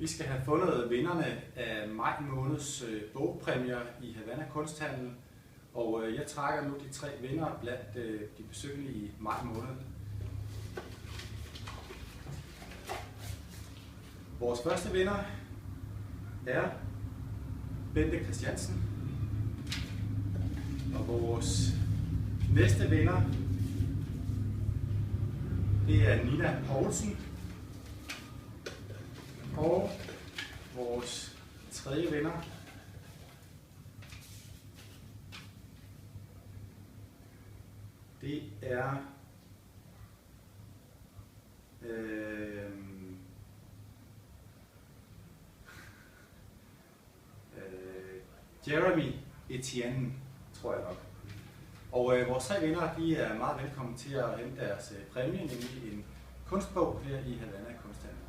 Vi skal have fundet vinderne af maj måneds bogpræmier i Havana Kunsthandel, og jeg trækker nu de 3 vindere blandt de besøgende i maj måned. Vores første vinder er Bente Christiansen, og vores næste vinder det er Nina Poulsen, og vores tredje vinder det er Jeremy Etienne, tror jeg nok. Og vores 3 vinder de er meget velkommen til at hente deres præmie, nemlig en kunstbog her i Havana Kunsthandel.